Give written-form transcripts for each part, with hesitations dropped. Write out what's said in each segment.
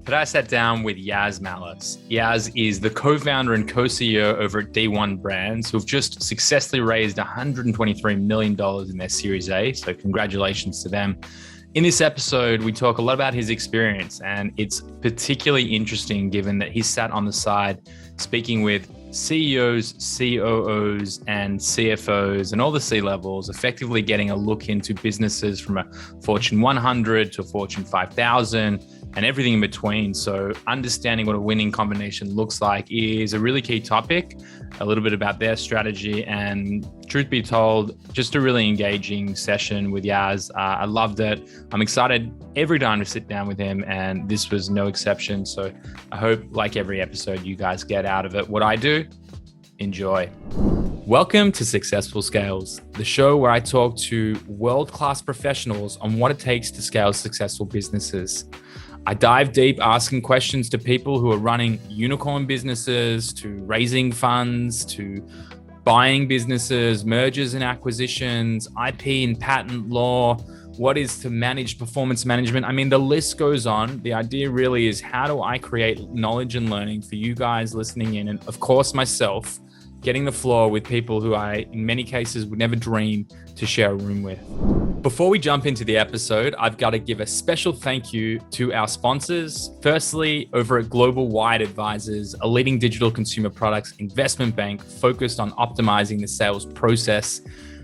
Today I sat down with Yaz Malas. Yaz is the co-founder and co-CEO over at D1 Brands, who've just successfully raised $123 million in their Series A. So congratulations to them. In this episode, we talk a lot about his experience, and it's particularly interesting given that he sat on the side speaking with CEOs, COOs, and CFOs, and all the C-levels, effectively getting a look into businesses from a Fortune 100 to a Fortune 5000 and everything in between. So understanding what a winning combination looks like is a really key topic, a little bit about their strategy, and truth be told, just a really engaging session with Yaz. I loved it. I'm excited every time to sit down with him, and this was no exception. So I hope, like every episode, you guys get out of it what I do. Enjoy. Welcome to Successful Scales, the show where I talk to world-class professionals on what it takes to scale successful businesses. I dive deep asking questions to people who are running unicorn businesses, to raising funds, to buying businesses, mergers and acquisitions, IP and patent law, what is to manage performance management. I mean, the list goes on. The idea really is, how do I create knowledge and learning for you guys listening in? And of course, myself, getting the floor with people who I, in many cases, would never dream to share a room with. Before we jump into the episode, I've got to give a special thank you to our sponsors. Firstly, over at Global Wide Advisors, a leading digital consumer products investment bank focused on optimizing the sales process.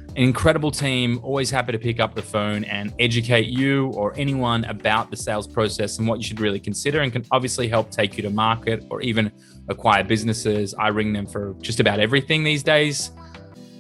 An incredible team, always happy to pick up the phone and educate you or anyone about the sales process and what you should really consider, and can obviously help take you to market or even acquire businesses. I ring them for just about everything these days.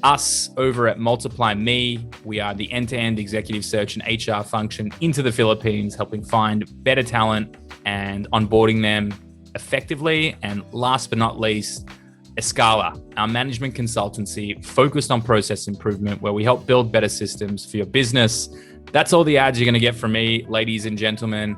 Us over at Multiply Me, we are the end-to-end executive search and HR function into the Philippines, helping find better talent and onboarding them effectively. And last but not least, Escala, our management consultancy focused on process improvement, where we help build better systems for your business. That's all the ads you're going to get from me, ladies and gentlemen.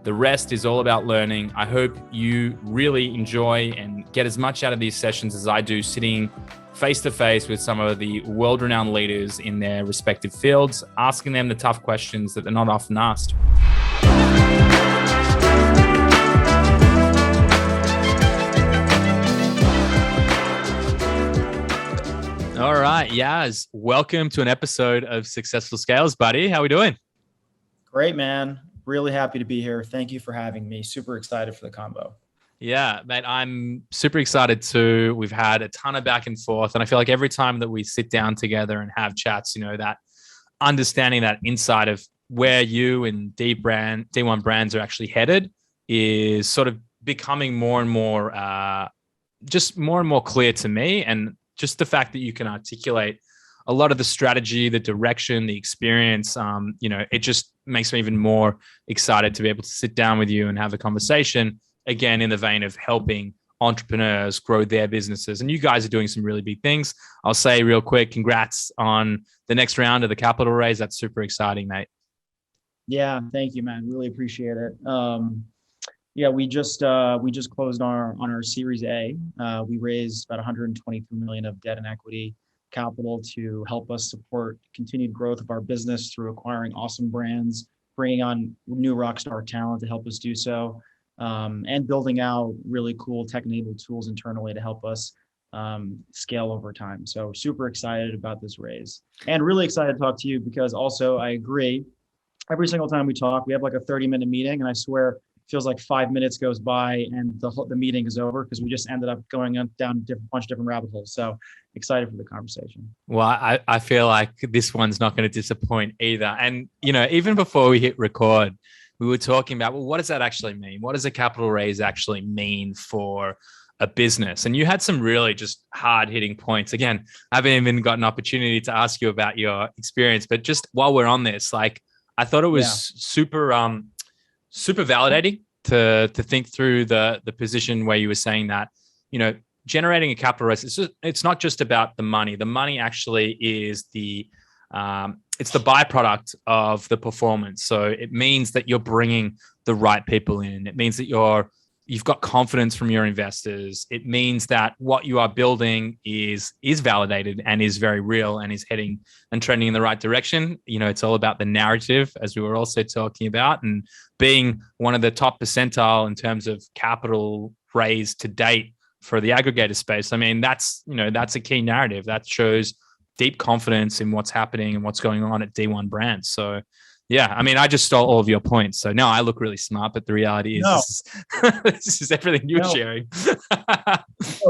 The rest is all about learning. I hope you really enjoy and get as much out of these sessions as I do, sitting face-to-face with some of the world-renowned leaders in their respective fields, asking them the tough questions that they're not often asked. All right, Yaz, welcome to an episode of Successful Scales, buddy. How are we doing? Great, man. Really happy to be here. Thank you for having me. Super excited for the combo. Yeah, mate, I'm super excited too. We've had a ton of back and forth, and I feel like every time that we sit down together and have chats, you know, that understanding that insight of where you and D1 Brands are actually headed is sort of becoming more and more, just more and more clear to me. And just the fact that you can articulate a lot of the strategy, the direction, the experience, you know, it just makes me even more excited to be able to sit down with you and have a conversation, again, in the vein of helping entrepreneurs grow their businesses. And you guys are doing some really big things. I'll say real quick, congrats on the next round of the capital raise. That's super exciting, mate. Yeah, thank you, man. Really appreciate it. Yeah, we just closed on our Series A. We raised about 123 million of debt and equity capital to help us support continued growth of our business through acquiring awesome brands, bringing on new rockstar talent to help us do so, and building out really cool tech-enabled tools internally to help us scale over time. So super excited about this raise, and really excited to talk to you because also I agree. Every single time we talk, we have like a 30-minute meeting, and I swear feels like 5 minutes goes by and the meeting is over because we just ended up going down a bunch of different rabbit holes. So excited for the conversation. Well, I feel like this one's not going to disappoint either. And, you know, even before we hit record, we were talking about, well, what does that actually mean? What does a capital raise actually mean for a business? And you had some really just hard hitting points. Again, I haven't even got an opportunity to ask you about your experience, but just while we're on this, like, I thought it was super validating to think through the position where you were saying that, you know, generating a capital raise, it's not just about the money. The money actually is it's the byproduct of the performance. So it means that you're bringing the right people in. It means that you're you've got confidence from your investors. It means that what you are building is validated and is very real and is heading and trending in the right direction. It's all about the narrative, as we were also talking about, and being one of the top percentile in terms of capital raised to date for the aggregator space. I mean, that's a key narrative that shows deep confidence in what's happening and what's going on at D1 Brands. So yeah, I mean, I just stole all of your points. So now I look really smart, but the reality is this is everything you're sharing.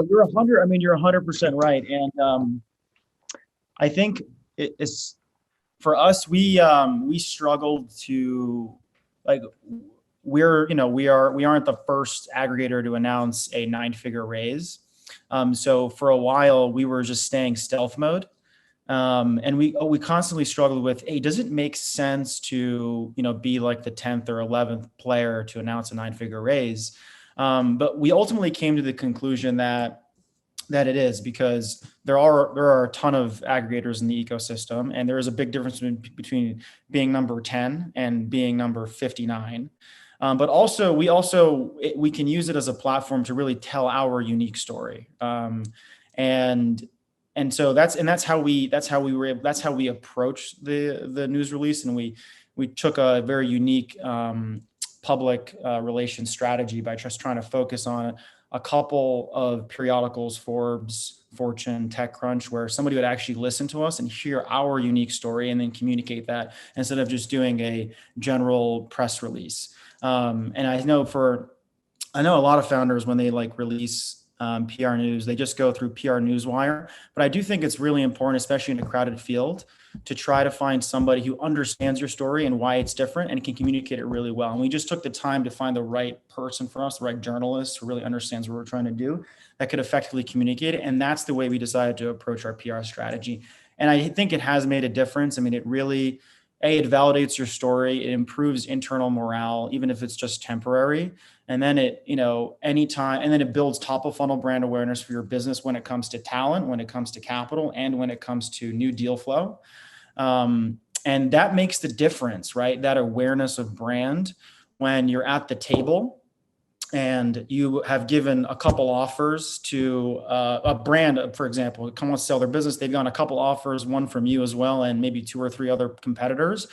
You're 100. I mean, you're 100% right. And I think it's for us, we struggled to, like, we aren't the first aggregator to announce a 9-figure raise. So for a while we were just staying stealth mode. And we constantly struggled with, hey, does it make sense to, be like the 10th or 11th player to announce a 9-figure raise? But we ultimately came to the conclusion that it is, because there are a ton of aggregators in the ecosystem, and there is a big difference between being number 10 and being number 59. But also we can use it as a platform to really tell our unique story. And so that's how we approach the news release. And we took a very unique public relations strategy by just trying to focus on a couple of periodicals, Forbes, Fortune, TechCrunch, where somebody would actually listen to us and hear our unique story and then communicate that, instead of just doing a general press release. And I know a lot of founders, when they release PR news, they just go through PR Newswire. But I do think it's really important, especially in a crowded field, to try to find somebody who understands your story and why it's different and can communicate it really well. And we just took the time to find the right person for us, the right journalist who really understands what we're trying to do, that could effectively communicate it. And that's the way we decided to approach our PR strategy. And I think it has made a difference. I mean, it really, it validates your story. It improves internal morale, even if it's just temporary. And then it builds top of funnel brand awareness for your business when it comes to talent, when it comes to capital, and when it comes to new deal flow. And that makes the difference, right? That awareness of brand, when you're at the table and you have given a couple offers to a brand, for example, come on to sell their business. They've gotten a couple offers, one from you as well, and maybe 2 or 3 other competitors.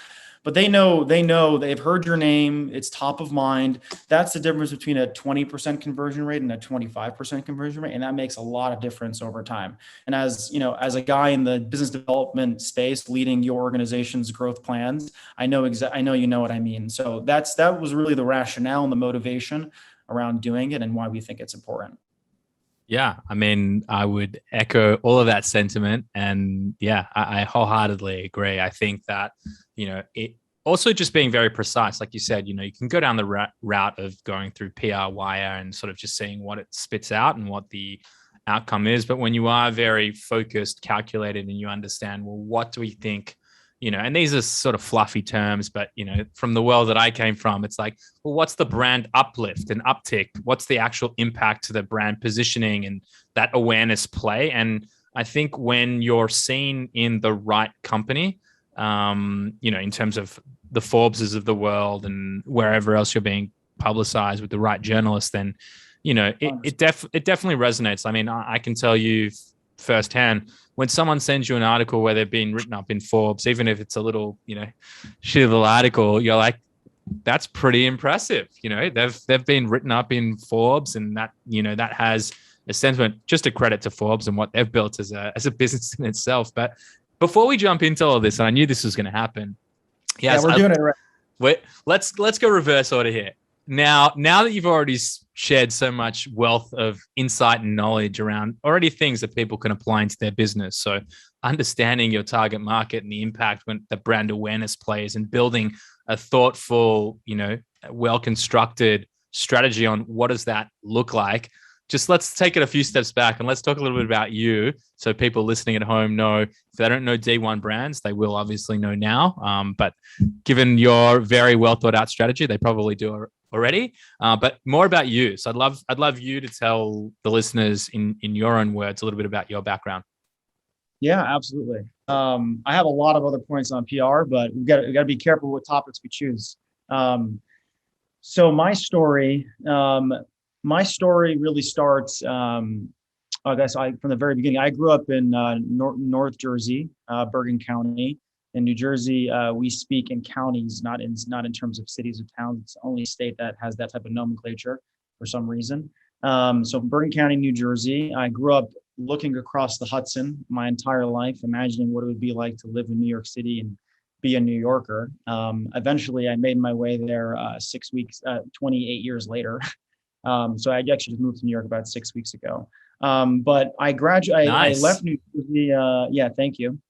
But they know they've heard your name. It's top of mind. That's the difference between a 20% conversion rate and a 25% conversion rate. And that makes a lot of difference over time. And as a guy in the business development space, leading your organization's growth plans, I know you know what I mean. So that was really the rationale and the motivation around doing it, and why we think it's important. Yeah, I mean, I would echo all of that sentiment. And yeah, I wholeheartedly agree. I think that, it also just being very precise, like you said, you can go down the route of going through PR wire and sort of just seeing what it spits out and what the outcome is. But when you are very focused, calculated, and you understand, well, what do we think? And these are sort of fluffy terms, but, from the world that I came from, it's like, well, what's the brand uplift and uptick? What's the actual impact to the brand positioning and that awareness play? And I think when you're seen in the right company, in terms of the Forbeses of the world and wherever else you're being publicized with the right journalists, then, it definitely resonates. I mean, I can tell you firsthand, when someone sends you an article where they've been written up in Forbes, even if it's a little, shit little article, you're like, that's pretty impressive. They've been written up in Forbes, and that, that has a sentiment, just a credit to Forbes and what they've built as a business in itself. But before we jump into all of this, and I knew this was going to happen. Yes, we're doing it right. Let's go reverse order here. Now that you've already shared so much wealth of insight and knowledge around already things that people can apply into their business, so understanding your target market and the impact when the brand awareness plays, and building a thoughtful, well-constructed strategy on what does that look like. Just let's take it a few steps back and let's talk a little bit about you, so people listening at home know. If they don't know D1 Brands, they will obviously know now. But given your very well thought out strategy, they probably do already. But more about you. So I'd love you to tell the listeners in your own words a little bit about your background. Yeah, absolutely. I have a lot of other points on PR, but we've got to be careful what topics we choose. So my story. my story really starts, I guess from the very beginning. I grew up in North Jersey, Bergen County. In New Jersey, we speak in counties, not in terms of cities or towns. It's the only state that has that type of nomenclature for some reason. So Bergen County, New Jersey. I grew up looking across the Hudson my entire life, imagining what it would be like to live in New York City and be a New Yorker. Eventually, I made my way there 28 years later. So I actually just moved to New York about 6 weeks ago. But I graduated. Nice. I left New Jersey. Yeah, thank you.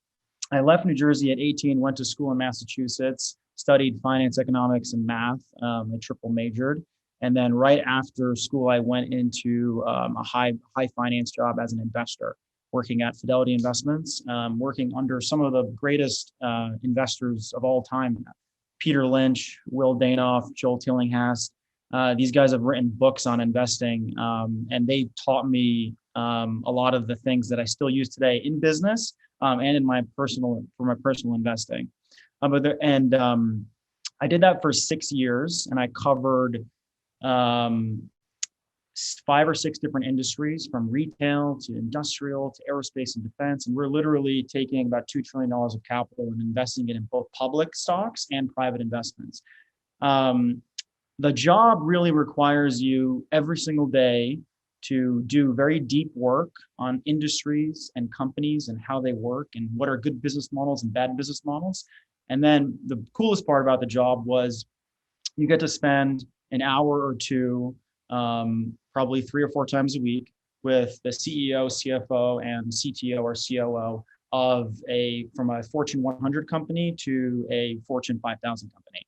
I left New Jersey at 18. Went to school in Massachusetts. Studied finance, economics, and math. I triple majored. And then right after school, I went into a high finance job as an investor, working at Fidelity Investments, working under some of the greatest investors of all time: Peter Lynch, Will Danoff, Joel Tillinghast. These guys have written books on investing, and they taught me a lot of the things that I still use today in business and in my personal investing. I did that for 6 years, and I covered 5 or 6 different industries, from retail to industrial to aerospace and defense. And we're literally taking about $2 trillion of capital and investing it in both public stocks and private investments. The job really requires you every single day to do very deep work on industries and companies and how they work and what are good business models and bad business models. And then the coolest part about the job was you get to spend an hour or two, probably 3 or 4 times a week, with the CEO, CFO, and CTO or COO from a Fortune 100 company to a Fortune 5000 company.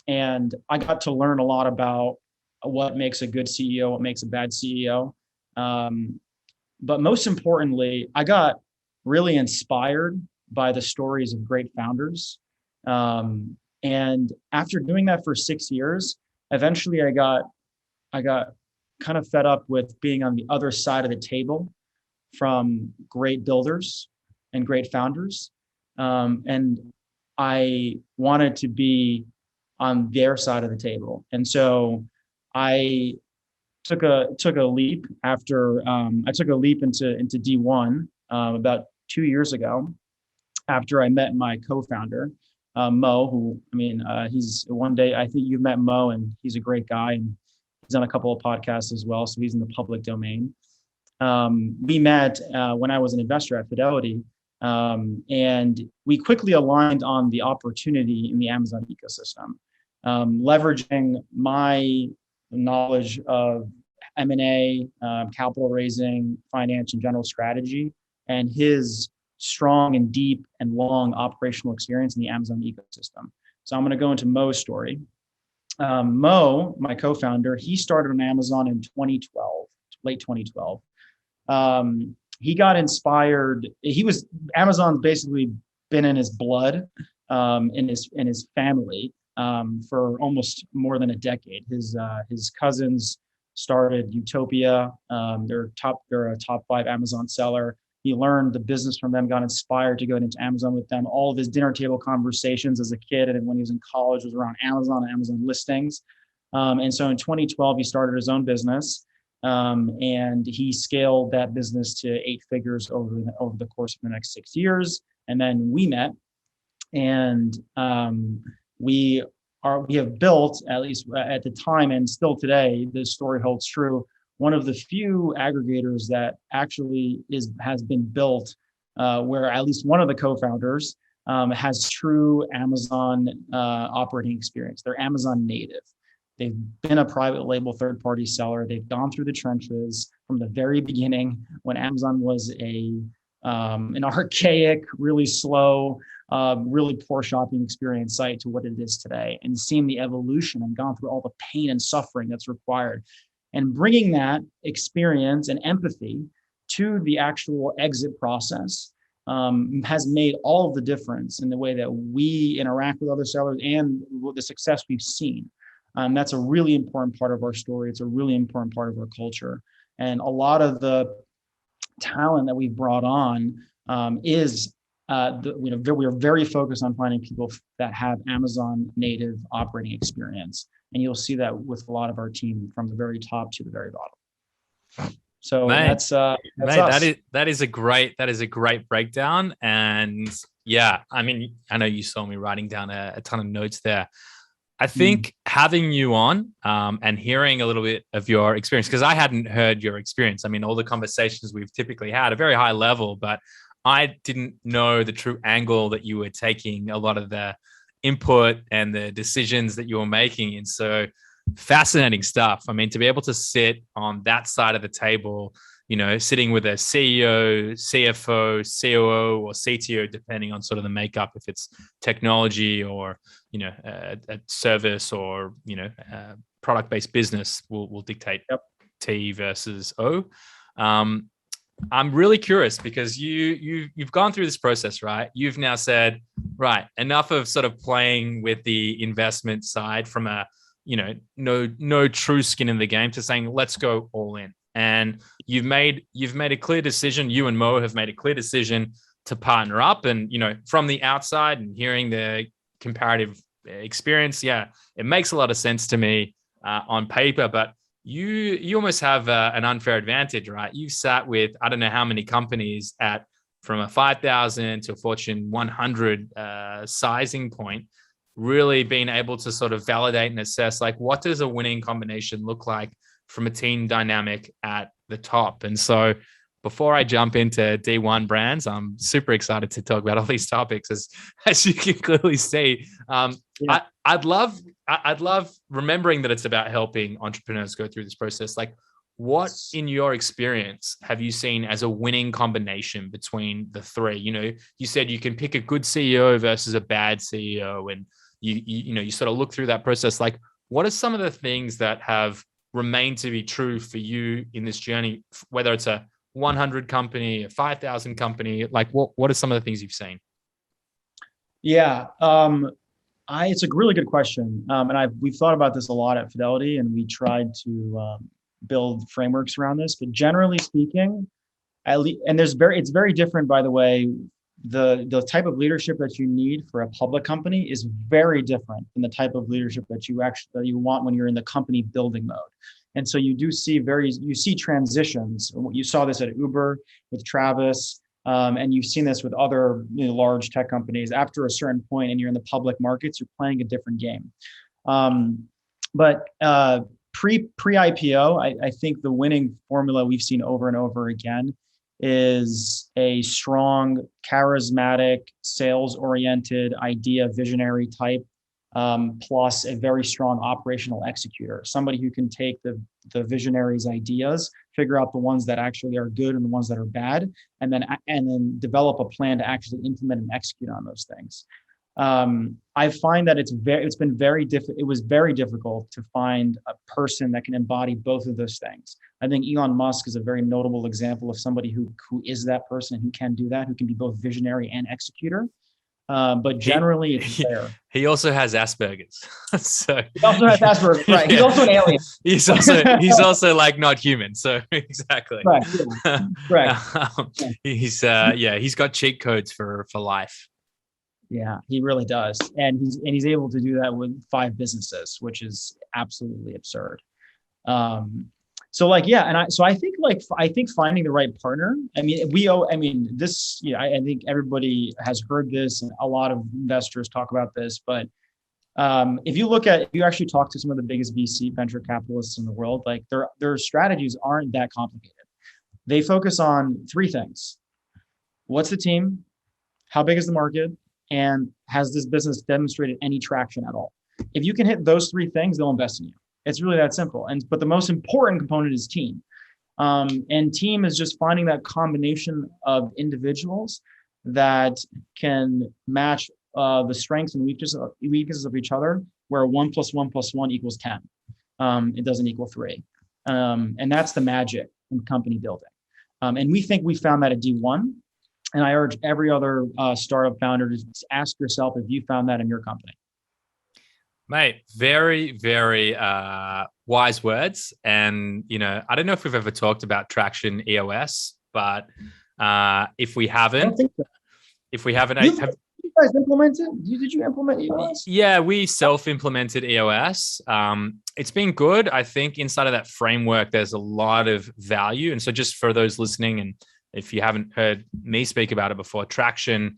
And I got to learn a lot about what makes a good CEO, what makes a bad CEO. But most importantly, I got really inspired by the stories of great founders. And after doing that for 6 years, eventually I got kind of fed up with being on the other side of the table from great builders and great founders. And I wanted to be on their side of the table. And so I took a leap after I took a leap into D1 about 2 years ago, after I met my co-founder, Mo, who, he's one day, I think you've met Mo, and he's a great guy, and he's on a couple of podcasts as well. So he's in the public domain. We met when I was an investor at Fidelity, and we quickly aligned on the opportunity in the Amazon ecosystem, leveraging my knowledge of M&A, capital raising, finance, and general strategy, and his strong and deep and long operational experience in the Amazon ecosystem. So I'm going to go into Mo's story. Mo, my co-founder, he started on Amazon in 2012, late 2012. He got inspired. Amazon's basically been in his blood, in his family, for almost more than a decade. His cousins started Utopia. They're a top 5 Amazon seller. He learned the business from them, got inspired to go into Amazon with them. All of his dinner table conversations as a kid and when he was in college was around Amazon and Amazon listings. And so in 2012, he started his own business, and he scaled that business to 8 figures over the course of the next 6 years. And then we met, and we have built, at least at the time and still today, this story holds true, one of the few aggregators that actually has been built where at least one of the co-founders has true Amazon operating experience. They're Amazon native. They've been a private label third-party seller. They've gone through the trenches from the very beginning, when Amazon was an archaic, really slow, really poor shopping experience site, to what it is today, and seen the evolution and gone through all the pain and suffering that's required. And bringing that experience and empathy to the actual exit process has made all of the difference in the way that we interact with other sellers and the success we've seen. That's a really important part of our story. It's a really important part of our culture. And a lot of the talent that we've brought on we are very focused on finding people that have Amazon native operating experience. And you'll see that with a lot of our team from the very top to the very bottom. So that's us. That is a great breakdown. And yeah, I mean, I know you saw me writing down a ton of notes there. I think having you on and hearing a little bit of your experience, because I hadn't heard your experience. I mean, all the conversations we've typically had are very high level, but I didn't know the true angle that you were taking a lot of the input and the decisions that you were making. And so fascinating stuff. I mean, to be able to sit on that side of the table, sitting with a CEO, CFO, COO, or CTO, depending on sort of the makeup, if it's technology or, a service or, product-based business will dictate T versus O. I'm really curious because you've gone through this process, right? You've now said, right, enough of sort of playing with the investment side from a, no true skin in the game to saying, let's go all in. And you've made a clear decision. You and Mo have made a clear decision to partner up. And, from the outside and hearing the comparative experience, yeah, it makes a lot of sense to me on paper, but you almost have an unfair advantage, right? You've sat with, I don't know how many companies from a 5,000 to a Fortune 100 sizing point, really being able to sort of validate and assess, like, what does a winning combination look like from a team dynamic at the top? And so before I jump into D1 brands, I'm super excited to talk about all these topics, as you can clearly see. I'd love remembering that it's about helping entrepreneurs go through this process. Like, what in your experience have you seen as a winning combination between the three? You said you can pick a good CEO versus a bad CEO, and you sort of look through that process. Like, what are some of the things that have remained to be true for you in this journey, whether it's a 100 company, a 5,000 company? Like, what are some of the things you've seen? Yeah. It's a really good question. And we've thought about this a lot at Fidelity, and we tried to build frameworks around this, but generally speaking, it's very different, by the way. The type of leadership that you need for a public company is very different than the type of leadership that you want when you're in the company building mode. And so you see transitions. You saw this at Uber with Travis, and you've seen this with other large tech companies. After a certain point, and you're in the public markets, you're playing a different game. But pre-IPO, I think the winning formula we've seen over and over again is a strong, charismatic, sales-oriented, idea visionary type, plus a very strong operational executor, somebody who can take the visionary's ideas, figure out the ones that actually are good and the ones that are bad, and then develop a plan to actually implement and execute on those things. I find that it was very difficult to find a person that can embody both of those things. I think Elon Musk is a very notable example of somebody who is that person, who can do that, who can be both visionary and executor. But generally, it's rare. He also has Asperger's. So he also has Asperger's, right? He's also an alien. He's also like not human. So exactly. Right. Yeah. Correct. He's got cheat codes for life. Yeah, he really does, and he's able to do that with 5 businesses, which is absolutely absurd. I think finding the right partner. I think everybody has heard this, and a lot of investors talk about this. But if you actually talk to some of the biggest VC venture capitalists in the world, like their strategies aren't that complicated. They focus on 3 things: what's the team, how big is the market, and has this business demonstrated any traction at all? If you can hit those 3 things, they'll invest in you. It's really that simple. But the most important component is team. And team is just finding that combination of individuals that can match the strengths and weaknesses of each other, where 1 + 1 + 1 = 10. It doesn't equal 3. And that's the magic in company building. And we think we found that at D1. And I urge every other startup founder to ask yourself if you found that in your company. Mate, very, very wise words. And, I don't know if we've ever talked about Traction EOS, but if we haven't, You guys implement it? Did you implement EOS? Yeah, we self-implemented EOS. It's been good. I think inside of that framework, there's a lot of value. And so just for those listening, and if you haven't heard me speak about it before, Traction,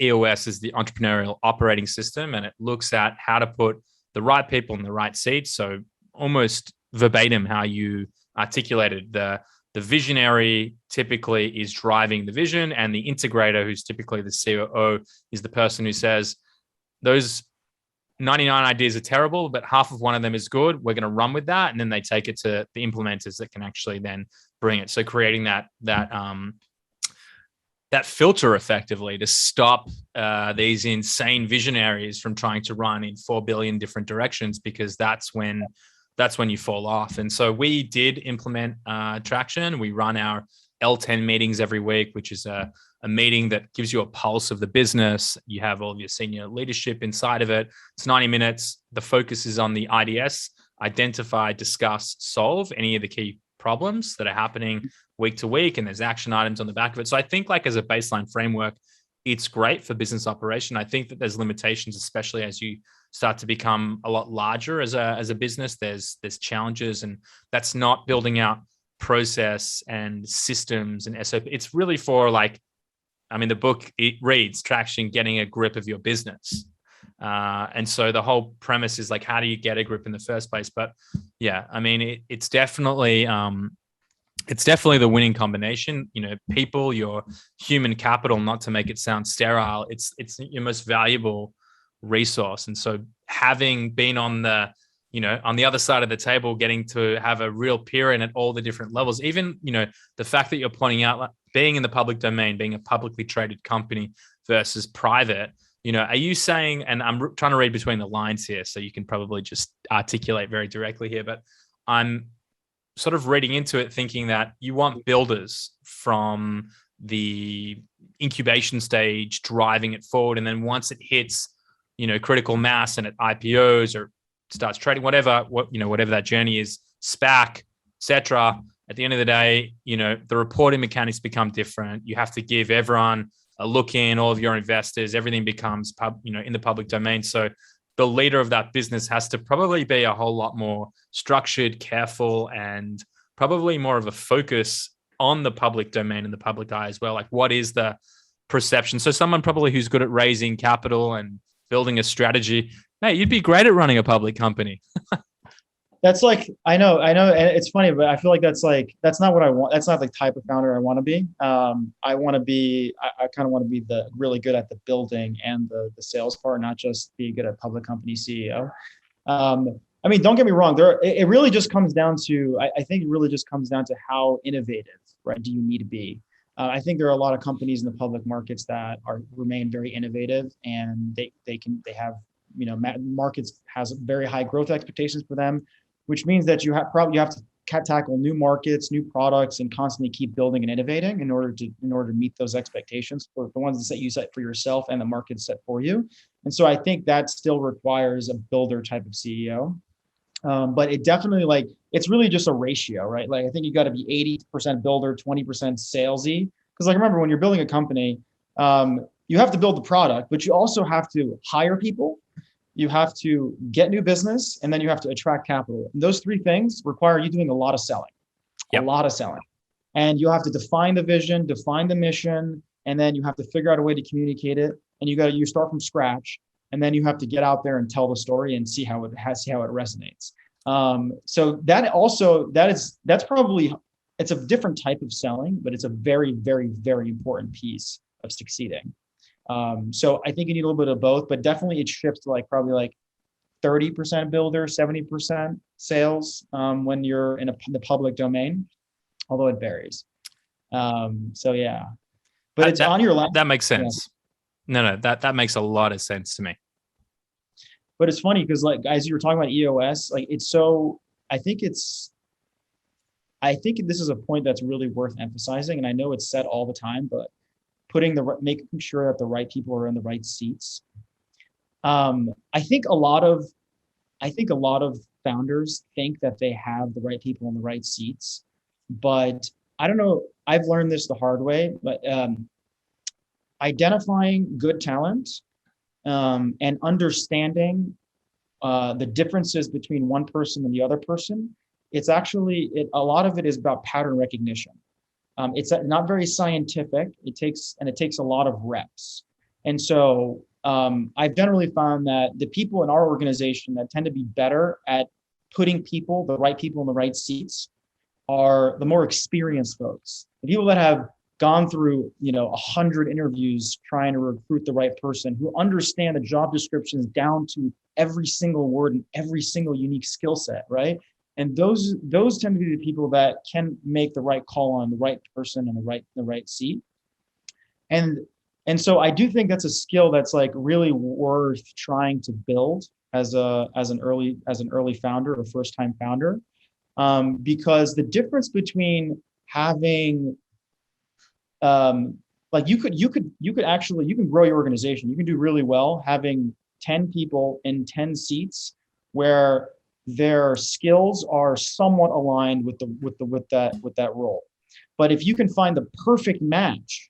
EOS is the entrepreneurial operating system, and it looks at how to put the right people in the right seats. So almost verbatim how you articulated, the visionary typically is driving the vision, and the integrator, who's typically the COO, is the person who says, those 99 ideas are terrible, but half of one of them is good. We're going to run with that. And then they take it to the implementers that can actually then bring it. So creating that filter effectively to stop these insane visionaries from trying to run in 4 billion different directions, because that's when you fall off. And so we did implement Traction. We run our L10 meetings every week, which is a meeting that gives you a pulse of the business. You have all of your senior leadership inside of it. It's 90 minutes. The focus is on the IDS, identify, discuss, solve any of the key problems that are happening week to week. And there's action items on the back of it. So I think like as a baseline framework, it's great for business operation. I think that there's limitations, especially as you start to become a lot larger as a business. There's challenges, and that's not building out process and systems and SOP. It's really for the book, it reads Traction, getting a grip of your business. And so the whole premise is like, how do you get a grip in the first place? But yeah, it's definitely the winning combination. People, your human capital, not to make it sound sterile, it's your most valuable resource. And so having been on the other side of the table, getting to have a real peer in at all the different levels, even, the fact that you're pointing out, like, being in the public domain, being a publicly traded company versus private, are you saying, and I'm trying to read between the lines here, so you can probably just articulate very directly here, but I'm sort of reading into it thinking that you want builders from the incubation stage driving it forward. And then once it hits, critical mass and it IPOs or starts trading, whatever that journey is, SPAC, etc. At the end of the day, the reporting mechanics become different. You have to give everyone a look in, all of your investors, everything becomes in the public domain. So the leader of that business has to probably be a whole lot more structured, careful, and probably more of a focus on the public domain and the public eye as well. Like, what is the perception? So someone probably who's good at raising capital and building a strategy, hey, you'd be great at running a public company. That's like, I know. And it's funny, but I feel like that's not what I want. That's not the type of founder I want to be. I kind of want to be the really good at the building and the sales part, not just be good at public company CEO. Don't get me wrong. It really just comes down to, I think it really just comes down to how innovative, right, do you need to be? I think there are a lot of companies in the public markets that remain very innovative, and they have, markets has very high growth expectations for them, which means that you have to tackle new markets, new products, and constantly keep building and innovating in order to meet those expectations for the ones that you set for yourself and the market set for you. And so I think that still requires a builder type of CEO. But it definitely, it's really just a ratio, right? Like, I think you got to be 80% builder, 20% salesy. Because remember, when you're building a company, you have to build the product, but you also have to hire people. You have to get new business, and then you have to attract capital. And those three things require you doing a lot of selling, a lot of selling. And you have to define the vision, define the mission, and then you have to figure out a way to communicate it. And you start from scratch, and then you have to get out there and tell the story and see how it resonates. So that's probably, it's a different type of selling, but it's a very, very, very important piece of succeeding. So I think you need a little bit of both, but definitely it shifts to probably 30% builder, 70% sales when you're in the public domain, although it varies. So yeah, but it's on your lap. That makes sense. Yeah. No, that makes a lot of sense to me. But it's funny because as you were talking about EOS, I think this is a point that's really worth emphasizing. And I know it's said all the time, but making sure that the right people are in the right seats. I think a lot of founders think that they have the right people in the right seats, but I don't know. I've learned this the hard way, but identifying good talent, and understanding the differences between one person and the other person. It's actually, a lot of it is about pattern recognition. It's not very scientific. It takes a lot of reps. And so I've generally found that the people in our organization that tend to be better at putting the right people in the right seats, are the more experienced folks. The people that have gone through 100 interviews trying to recruit the right person, who understand the job descriptions down to every single word and every single unique skill set, right? And those tend to be the people that can make the right call on the right person and the right seat. And so I do think that's a skill that's like really worth trying to build as an early founder or first time founder, because the difference between having like you can grow your organization. You can do really well having 10 people in 10 seats where their skills are somewhat aligned with that role. But if you can find the perfect match,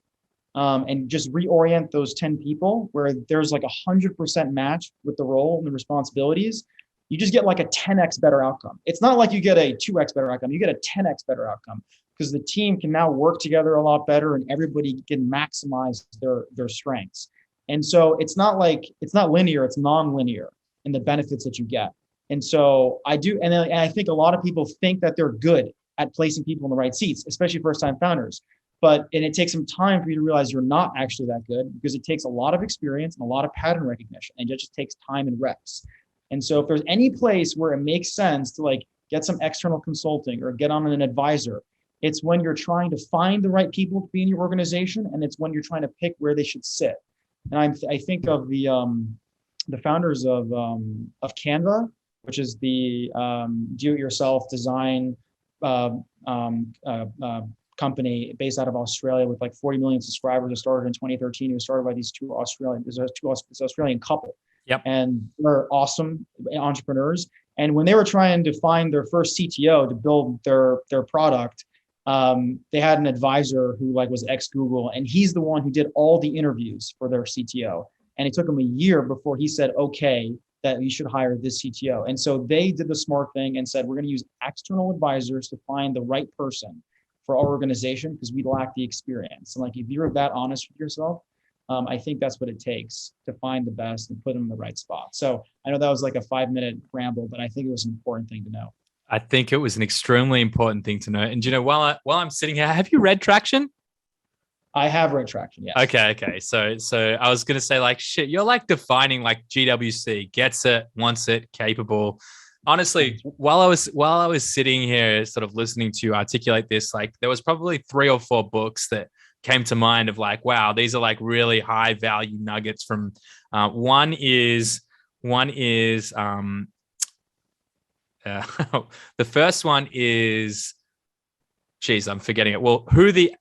and just reorient those 10 people where there's like 100% match with the role and the responsibilities, you just get like a 10x better outcome. It's not like you get a 2x better outcome. You get a 10x better outcome, because the team can now work together a lot better and everybody can maximize their strengths. And so it's not linear, it's non-linear in the benefits that you get. And so and I think a lot of people think that they're good at placing people in the right seats, especially first-time founders. And it takes some time for you to realize you're not actually that good, because it takes a lot of experience and a lot of pattern recognition, and it just takes time and reps. And so if there's any place where it makes sense to like get some external consulting or get on an advisor, it's when you're trying to find the right people to be in your organization, and it's when you're trying to pick where they should sit. And I think of the founders of Canva, which is the do-it-yourself design company based out of Australia with like 40 million subscribers. It started in 2013. It was started by this Australian couple. Yep. And they're awesome entrepreneurs. And when they were trying to find their first CTO to build their product, they had an advisor who like was ex-Google, and he's the one who did all the interviews for their CTO. And it took him a year before he said, okay, that you should hire this CTO. And so they did the smart thing and said, we're going to use external advisors to find the right person for our organization, because we lack the experience. And like, if you're that honest with yourself, I think that's what it takes to find the best and put them in the right spot. So I know that was like a 5-minute ramble, but I think it was an important thing to know. I think it was an extremely important thing to know. And while I'm sitting here, have you read Traction? I have read Traction, yes. Okay. So I was gonna say, like, shit, you're like defining like GWC, gets it, wants it, capable. Honestly, while I was sitting here sort of listening to you articulate this, like there was probably 3 or 4 books that came to mind of like, wow, these are like really high value nuggets from one is the first one is, geez, I'm forgetting it. Well, who the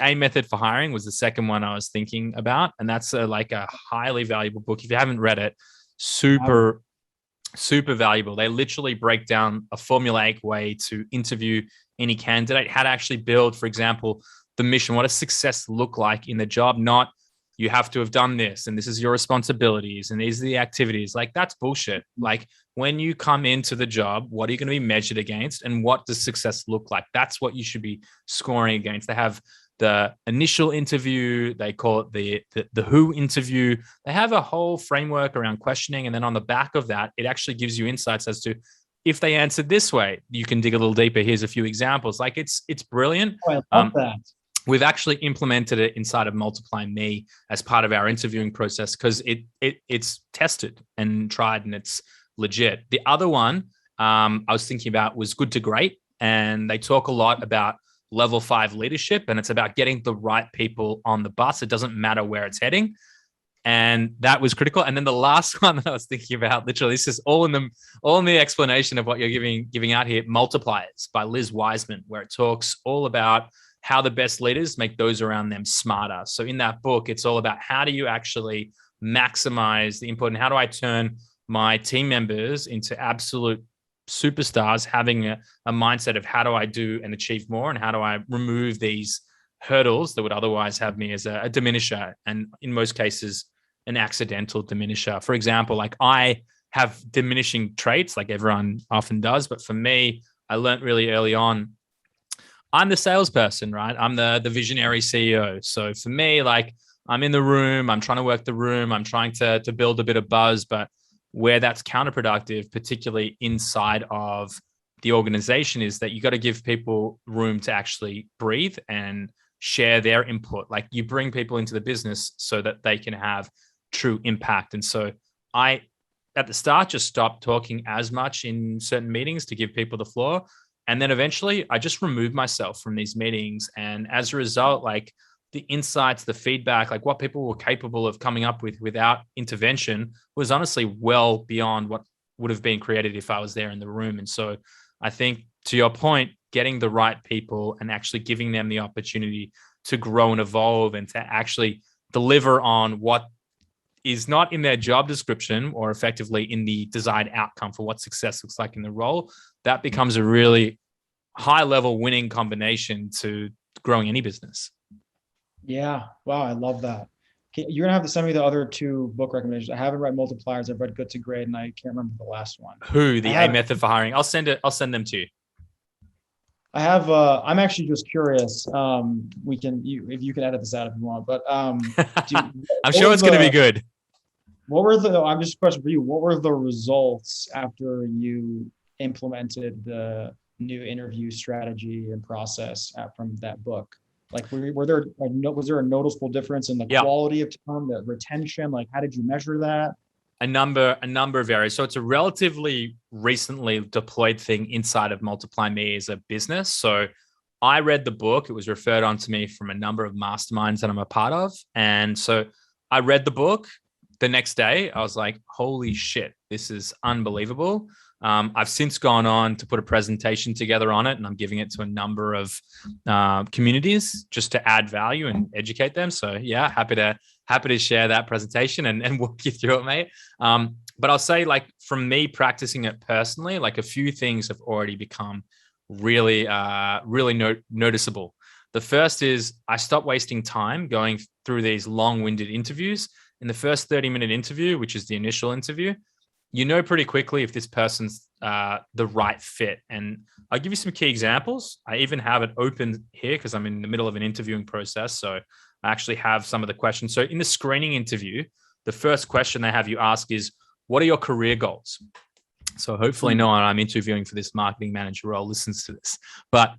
A method for hiring was the second one I was thinking about. And that's like a highly valuable book. If you haven't read it, super valuable. They literally break down a formulaic way to interview any candidate, how to actually build, for example, the mission, what does success look like in the job, not you have to have done this and this is your responsibilities and these are the activities. Like that's bullshit. Like when you come into the job, what are you going to be measured against and what does success look like? That's what you should be scoring against. They have the initial interview, they call it the who interview. They have a whole framework around questioning. And then on the back of that, it actually gives you insights as to if they answered this way, you can dig a little deeper. Here's a few examples. Like it's brilliant. Oh, I love that. We've actually implemented it inside of Multiply Me as part of our interviewing process because it's tested and tried and it's legit. The other one I was thinking about was Good to Great. And they talk a lot about level 5 leadership, and it's about getting the right people on the bus. It doesn't matter where it's heading. And that was critical. And then the last one that I was thinking about, literally, this is all in the explanation of what you're giving out here, Multipliers by Liz Wiseman, where it talks all about how the best leaders make those around them smarter. So in that book, it's all about how do you actually maximize the input and how do I turn my team members into absolute superstars, having a mindset of how do I do and achieve more and how do I remove these hurdles that would otherwise have me as a diminisher, and in most cases, an accidental diminisher. For example, like I have diminishing traits like everyone often does, but for me, I learned really early on, I'm the salesperson, right? I'm the visionary CEO. So for me, like I'm in the room, I'm trying to work the room, I'm trying to build a bit of buzz, but where that's counterproductive, particularly inside of the organization, is that you got to give people room to actually breathe and share their input. Like you bring people into the business so that they can have true impact. And so I, at the start, just stopped talking as much in certain meetings to give people the floor. And then eventually I just removed myself from these meetings. And as a result, like the insights, the feedback, like what people were capable of coming up with without intervention was honestly well beyond what would have been created if I was there in the room. And so I think, to your point, getting the right people and actually giving them the opportunity to grow and evolve and to actually deliver on what is not in their job description or effectively in the desired outcome for what success looks like in the role, that becomes a really high level winning combination to growing any business. Yeah. Wow. I love that. Okay, you're gonna have to send me the other two book recommendations. I haven't read Multipliers. I've read Good to Great, and I can't remember the last one. The A Method for Hiring. I'll send them to you. I have. I'm actually just curious. If you can edit this out if you want, but I'm sure it's going to be good. I'm just a question for you. What were the results after you implemented the new interview strategy and process from that book? Like, was there a noticeable difference in the quality of time, the retention? Like, how did you measure that? A number of areas. So it's a relatively recently deployed thing inside of Multiply Me as a business. So I read the book. It was referred on to me from a number of masterminds that I'm a part of. And so I read the book. The next day, I was like, holy shit, this is unbelievable. I've since gone on to put a presentation together on it, and I'm giving it to a number of communities just to add value and educate them. So yeah, happy to share that presentation and walk you through it, mate. But I'll say, like, from me practicing it personally, like a few things have already become really noticeable. The first is I stopped wasting time going through these long-winded interviews. In the first 30-minute interview, which is the initial interview, you know pretty quickly if this person's the right fit. And I'll give you some key examples. I even have it open here because I'm in the middle of an interviewing process. So I actually have some of the questions. So in the screening interview, the first question they have you ask is, what are your career goals? So hopefully no one I'm interviewing for this marketing manager role listens to this. But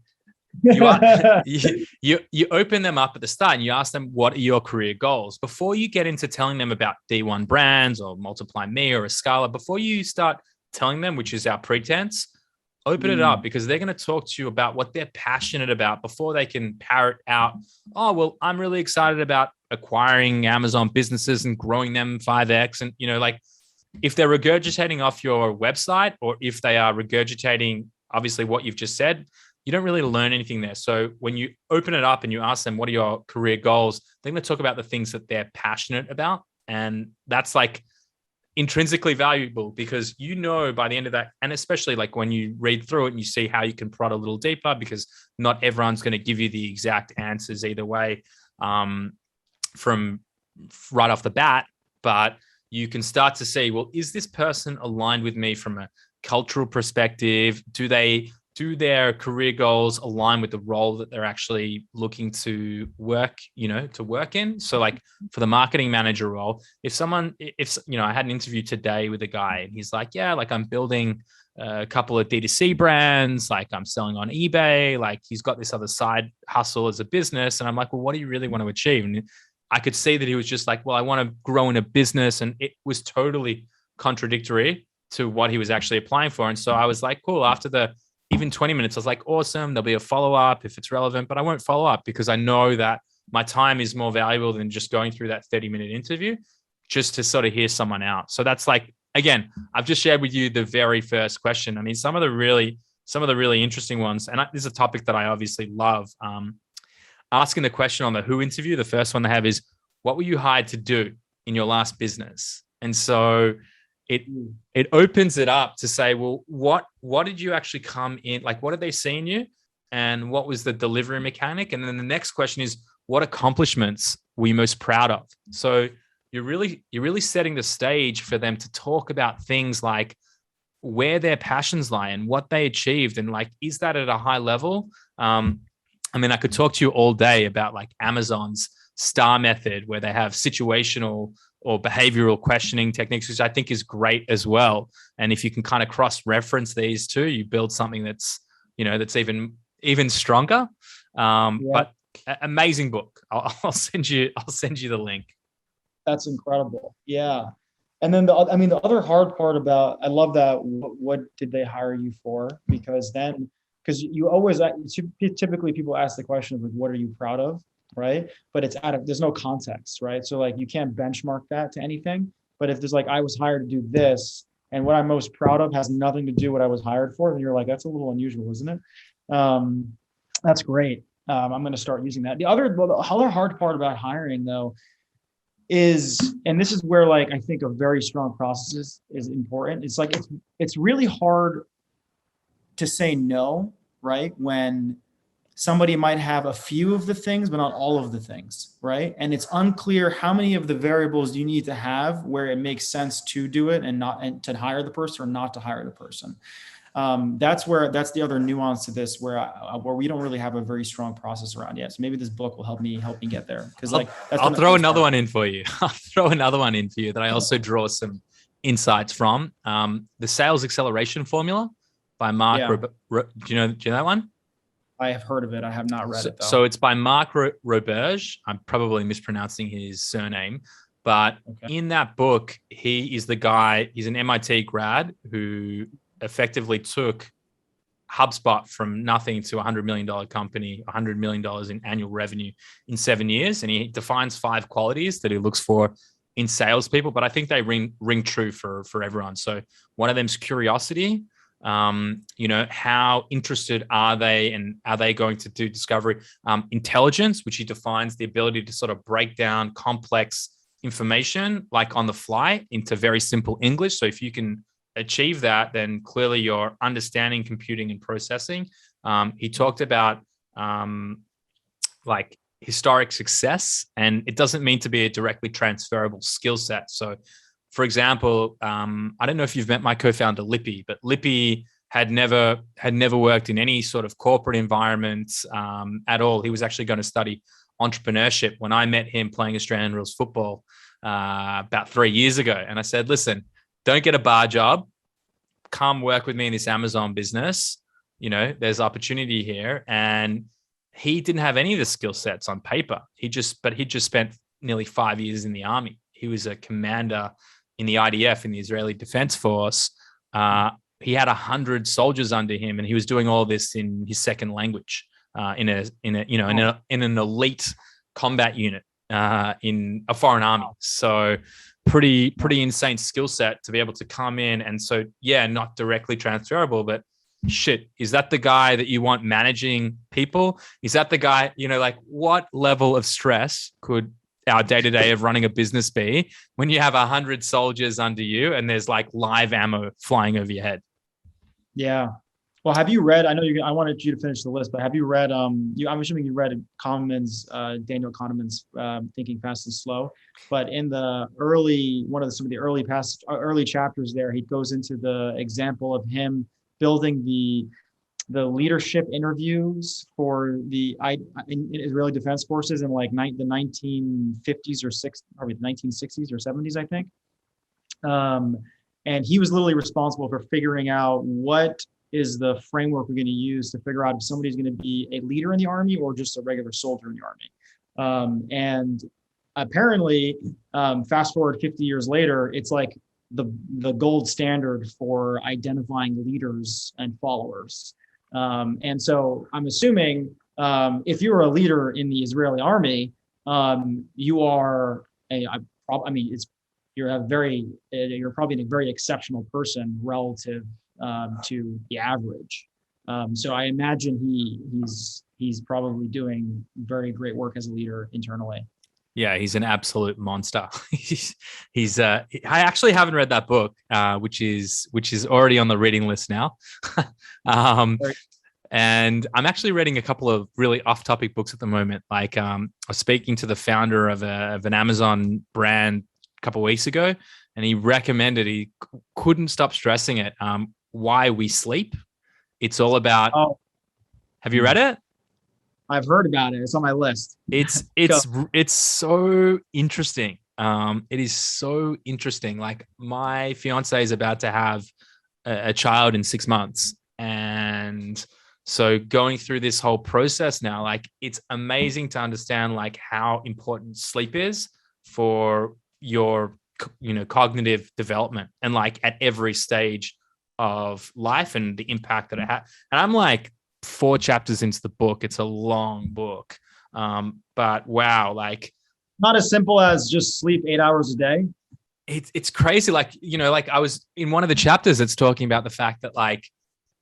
you open them up at the start and you ask them, what are your career goals? Before you get into telling them about D1 brands or Multiply Me or a Scala, before you start telling them, which is our pretense, open it up, because they're going to talk to you about what they're passionate about before they can parrot out, oh, well, I'm really excited about acquiring Amazon businesses and growing them 5X. And, like, if they're regurgitating off your website, or if they are regurgitating, obviously, what you've just said, you don't really learn anything there. So when you open it up and you ask them, what are your career goals? They're going to talk about the things that they're passionate about. And that's like intrinsically valuable, because by the end of that, and especially like when you read through it and you see how you can prod a little deeper, because not everyone's going to give you the exact answers either way from right off the bat, but you can start to see, well, is this person aligned with me from a cultural perspective? Do their career goals align with the role that they're actually looking to work in? So like for the marketing manager role, if I had an interview today with a guy and he's like, yeah, like I'm building a couple of D2C brands, like I'm selling on eBay, like he's got this other side hustle as a business. And I'm like, well, what do you really want to achieve? And I could see that he was just like, well, I want to grow in a business. And it was totally contradictory to what he was actually applying for. And so I was like, cool, after even 20 minutes, I was like, awesome, there'll be a follow-up if it's relevant, but I won't follow up because I know that my time is more valuable than just going through that 30-minute interview just to sort of hear someone out. So that's like, again, I've just shared with you the very first question. I mean, some of the really interesting ones, and this is a topic that I obviously love. Asking the question on the who interview, the first one they have is, what were you hired to do in your last business? And so it opens it up to say, well, what did you actually come in? Like, what did they see in you? and what was the delivery mechanic? And then the next question is, what accomplishments were you most proud of? So you're really setting the stage for them to talk about things like where their passions lie and what they achieved. And like, is that at a high level? I mean, I could talk to you all day about like Amazon's STAR method, where they have situational or behavioral questioning techniques, which I think is great as well. And if you can kind of cross-reference these two, you build something that's, that's even stronger. But amazing book. I'll send you the link. That's incredible. Yeah. And then the other hard part about, I love that. What did they hire you for? Because you always, typically people ask the question of like, what are you proud of? Right. But there's no context, right? So like, you can't benchmark that to anything, but if there's like, I was hired to do this and what I'm most proud of has nothing to do with what I was hired for, then you're like, that's a little unusual, isn't it? That's great. I'm going to start using that. The other hard part about hiring though, and this is where like I think a very strong process is important. It's like it's really hard to say no, right? When somebody might have a few of the things, but not all of the things, right? And it's unclear how many of the variables you need to have where it makes sense to do it and to hire the person or not to hire the person. That's the other nuance to this where we don't really have a very strong process around yet. So maybe this book will help me get there. Because I'll throw another one in for you. I'll throw another one in for you that I also draw some insights from. The Sales Acceleration Formula by Mark. Yeah. Do you know that one? I have heard of it. I have not read it though. So it's by Mark Roberge. I'm probably mispronouncing his surname, but in that book, he is the guy. He's an MIT grad who effectively took HubSpot from nothing to $100 million company, $100 million in annual revenue in 7 years. And he defines 5 qualities that he looks for in salespeople, but I think they ring true for everyone. So one of them is curiosity. How interested are they and are they going to do discovery? Intelligence, which he defines the ability to sort of break down complex information like on the fly into very simple English. So if you can achieve that, then clearly you're understanding computing and processing. He talked about like historic success, and it doesn't mean to be a directly transferable skill set. So for example, I don't know if you've met my co-founder Lippy, but Lippy had never worked in any sort of corporate environment at all. He was actually going to study entrepreneurship when I met him playing Australian rules football about 3 years ago. And I said, listen, don't get a bar job. Come work with me in this Amazon business. There's opportunity here. And he didn't have any of the skill sets on paper. He just spent nearly 5 years in the army. He was a commander in the IDF, in the Israeli Defense Force. He had 100 soldiers under him, and he was doing all this in his second language, in an elite combat unit in a foreign army. So pretty insane skill set to be able to come in. And so, not directly transferable, but shit, is that the guy that you want managing people? Is that the guy, like what level of stress could our day-to-day of running a business be when you have 100 soldiers under you and there's like live ammo flying over your head? Yeah. Well, have you read, I wanted you to finish the list, but have you read, I'm assuming you read Daniel Kahneman's Thinking Fast and Slow, but in the some of the early chapters there, he goes into the example of him building the leadership interviews for the Israeli Defense Forces in like the 1950s or 60s, probably the 1960s or 70s, I think. And he was literally responsible for figuring out what is the framework we're going to use to figure out if somebody's going to be a leader in the army or just a regular soldier in the army. And apparently, fast forward 50 years later, it's like the gold standard for identifying leaders and followers. And so I'm assuming if you're a leader in the Israeli army, you are you're probably a very exceptional person relative to the average. So I imagine he's probably doing very great work as a leader internally. Yeah, he's an absolute monster. I actually haven't read that book, which is already on the reading list now. And I'm actually reading a couple of really off-topic books at the moment. Like I was speaking to the founder of an Amazon brand a couple of weeks ago, and he recommended, he couldn't stop stressing it, why we sleep. It's all about. Oh, have you read it? I've heard about it. It's on my list. It's so interesting. It is so interesting. Like my fiance is about to have a child in 6 months, and so going through this whole process now, like it's amazing to understand like how important sleep is for your, cognitive development, and like at every stage of life and the impact that it has. And I'm like 4 chapters into the book. It's a long book. But wow, like not as simple as just sleep 8 hours a day. It's crazy. Like, like I was in one of the chapters that's talking about the fact that like,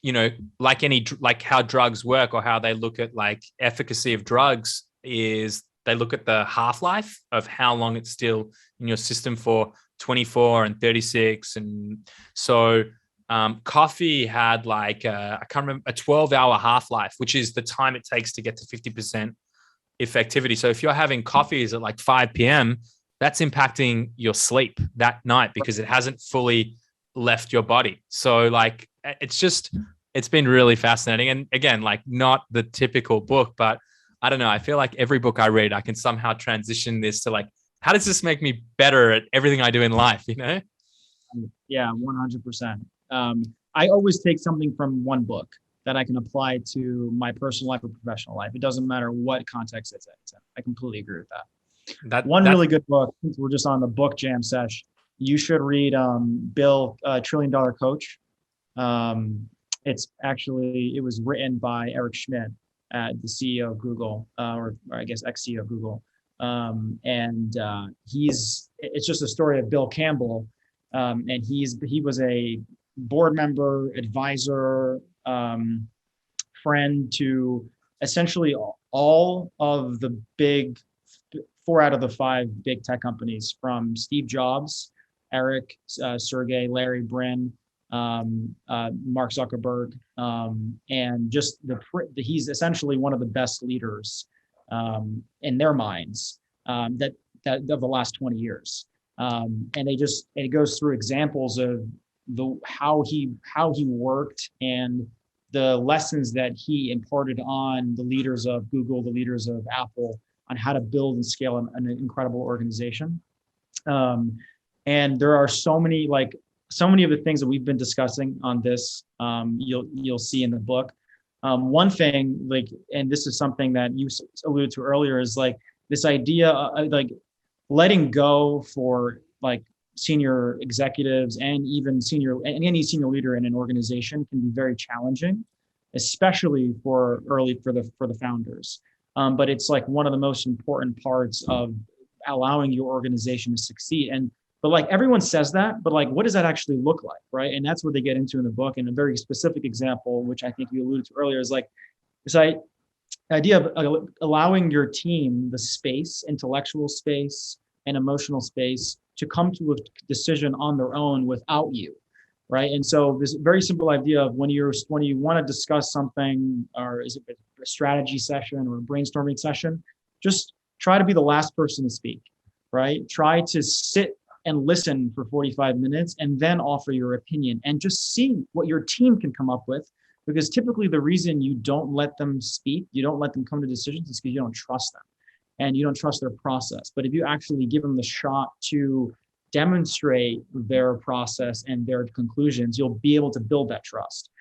like how drugs work, or how they look at like efficacy of drugs, is they look at the half-life of how long it's still in your system for, 24 and 36. And so coffee had like, I can't remember, a 12-hour half-life, which is the time it takes to get to 50% effectivity. So if you're having coffees at like 5 p.m., that's impacting your sleep that night because it hasn't fully left your body. So like, it's been really fascinating. And again, like not the typical book, but I don't know. I feel like every book I read, I can somehow transition this to like, how does this make me better at everything I do in life? Yeah, 100%. I always take something from one book that I can apply to my personal life or professional life. It doesn't matter what context it's in. I completely agree with that. Really good book. Since we're just on the book jam sesh, you should read Bill, $1 Trillion Coach. It was written by Eric Schmidt, the CEO of Google, or I guess ex-CEO of Google. It's just a story of Bill Campbell. And he was a board member, advisor, friend to essentially all of the big 4 out of the 5 big tech companies, from Steve Jobs, Eric, Sergey, Larry Brin, Mark Zuckerberg, and just he's essentially one of the best leaders in their minds that of the last 20 years. And it goes through examples of how he worked and the lessons that he imparted on the leaders of Google, the leaders of Apple, on how to build and scale an incredible organization. And there are so many of the things that we've been discussing on this, you'll see in the book. One thing, and this is something that you alluded to earlier, is like this idea, like letting go for like senior executives and even any senior leader in an organization can be very challenging, especially for the founders. But it's like one of the most important parts of allowing your organization to succeed. But like everyone says that, but like, what does that actually look like, right? And that's what they get into in the book. And a very specific example, which I think you alluded to earlier, is like this idea of allowing your team the space, intellectual space and emotional space, to come to a decision on their own without you, right? And so this very simple idea of when you want to discuss something, or is it a strategy session or a brainstorming session, just try to be the last person to speak, right? Try to sit and listen for 45 minutes and then offer your opinion and just see what your team can come up with. Because typically the reason you don't let them speak, you don't let them come to decisions, is because you don't trust them and you don't trust their process. But if you actually give them the shot to demonstrate their process and their conclusions, you'll be able to build that trust.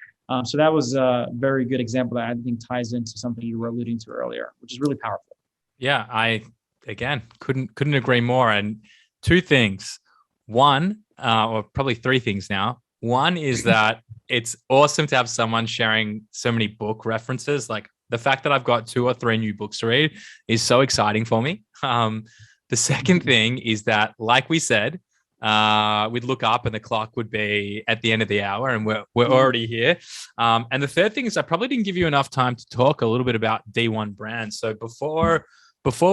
So that was a very good example that I think ties into something you were alluding to earlier, which is really powerful. Yeah, I again couldn't agree more. And 2 things. One, or probably 3 things now. One is that it's awesome to have someone sharing so many book references. Like the fact that I've got 2 or 3 new books to read is so exciting for me. The second thing is that, like we said, we'd look up and the clock would be at the end of the hour, and we're already here. And the third thing is I probably didn't give you enough time to talk a little bit about D1 Brands. So before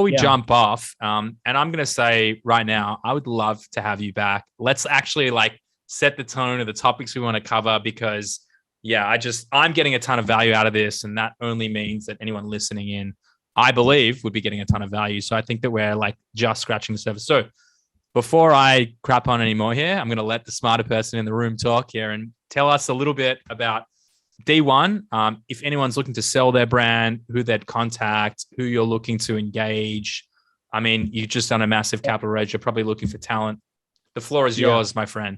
we jump off, and I'm going to say right now, I would love to have you back. Let's actually like set the tone of the topics we want to cover, because I'm getting a ton of value out of this. And that only means that anyone listening in, I believe, would be getting a ton of value. So I think that we're like just scratching the surface. So before I crap on any more here, I'm going to let the smarter person in the room talk here and tell us a little bit about D1. If anyone's looking to sell their brand, who they'd contact, who you're looking to engage. I mean, you've just done a massive capital raise. You're probably looking for talent. The floor is yours, my friend.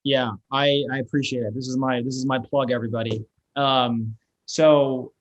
Yeah, I appreciate it. This is my plug, everybody. So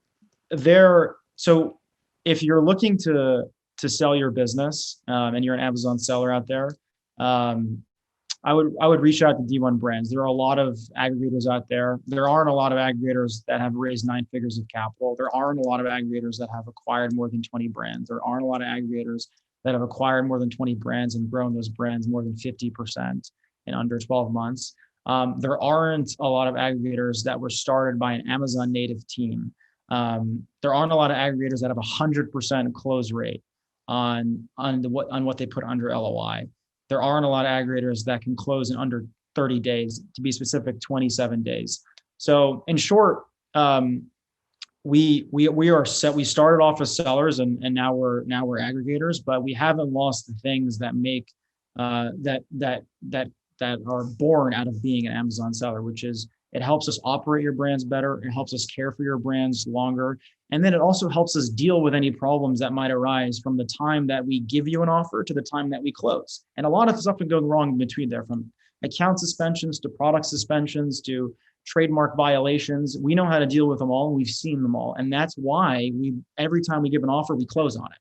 if you're looking to sell your business, and you're an Amazon seller out there, I would reach out to D1 Brands. There are a lot of aggregators out there. There aren't a lot of aggregators that have raised 9 figures of capital. There aren't a lot of aggregators that have acquired more than 20 brands. There aren't a lot of aggregators that have acquired more than 20 brands and grown those brands more than 50% in under 12 months. There aren't a lot of aggregators that were started by an Amazon native team. There aren't a lot of aggregators that have 100% close rate on what they put under LOI. There aren't a lot of aggregators that can close in under 30 days, to be specific, 27 days. So in short, we are set. We started off as sellers and now we're aggregators, but we haven't lost the things that make that are born out of being an Amazon seller, which is it helps us operate your brands better. It helps us care for your brands longer. And then it also helps us deal with any problems that might arise from the time that we give you an offer to the time that we close. And a lot of stuff can go wrong in between there, from account suspensions to product suspensions to trademark violations. We know how to deal with them all. And we've seen them all. And that's why every time we give an offer, we close on it.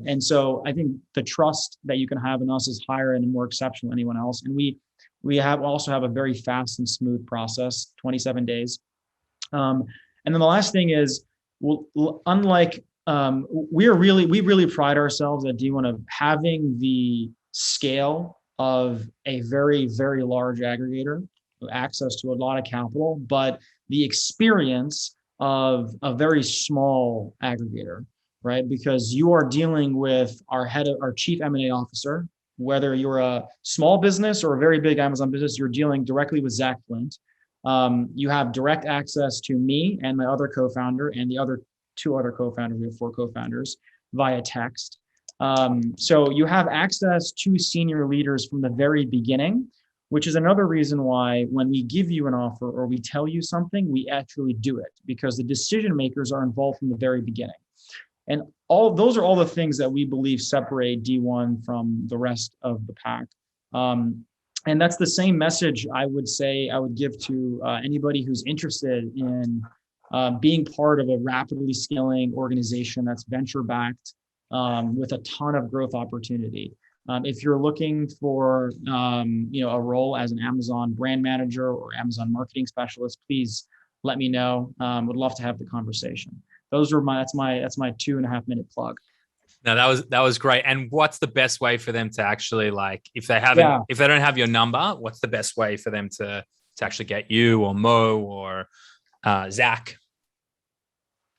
And so I think the trust that you can have in us is higher and more exceptional than anyone else. And we also have a very fast and smooth process, 27 days. And then the last thing is, unlike we really pride ourselves at D1 of having the scale of a very, very large aggregator, access to a lot of capital, but the experience of a very small aggregator, right? Because you are dealing with our chief M&A officer. Whether you're a small business or a very big Amazon business, you're dealing directly with Zach Flint. You have direct access to me and my other co-founder and the other 2 other co-founders. We have 4 co-founders via text. So you have access to senior leaders from the very beginning, which is another reason why when we give you an offer or we tell you something, we actually do it, because the decision makers are involved from the very beginning. And those are all the things that we believe separate D1 from the rest of the pack. And that's the same message I would give to anybody who's interested in being part of a rapidly scaling organization that's venture backed with a ton of growth opportunity. If you're looking for a role as an Amazon brand manager or Amazon marketing specialist, please let me know. Would love to have the conversation. That's my 2.5 minute plug. No, that was great. And what's the best way for them to actually, like, if they don't have your number, what's the best way for them to actually get you or Mo or Zach?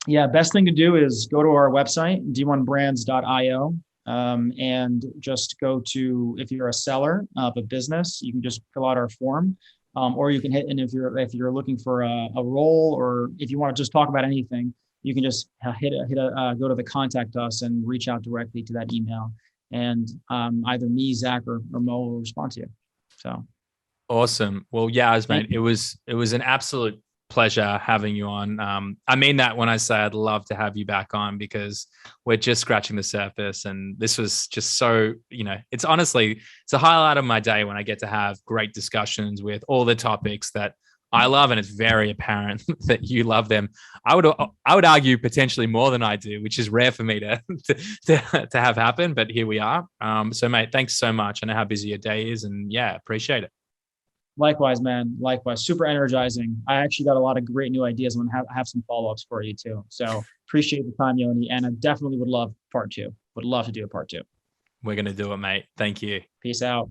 Yeah, best thing to do is go to our website, d1brands.io, and just go to, if you're a seller of a business, you can just fill out our form, or you can hit, and if you're looking for a role, or if you want to just talk about anything, you can just go to the contact us and reach out directly to that email, and either me, Zach, or Mo will respond to you. So awesome. Well, Yaz, mate, it was an absolute pleasure having you on. I mean that when I say I'd love to have you back on, because we're just scratching the surface, and this was just so, it's a highlight of my day when I get to have great discussions with all the topics that I love, and it's very apparent that you love them. I would argue potentially more than I do, which is rare for me to have happen, but here we are. So mate, thanks so much. I know how busy your day is, and yeah, appreciate it. Likewise, man. Likewise. Super energizing. I actually got a lot of great new ideas. I'm going to have some follow-ups for you too. So appreciate the time, Yoni. And I definitely would love part 2. Would love to do a part 2. We're going to do it, mate. Thank you. Peace out.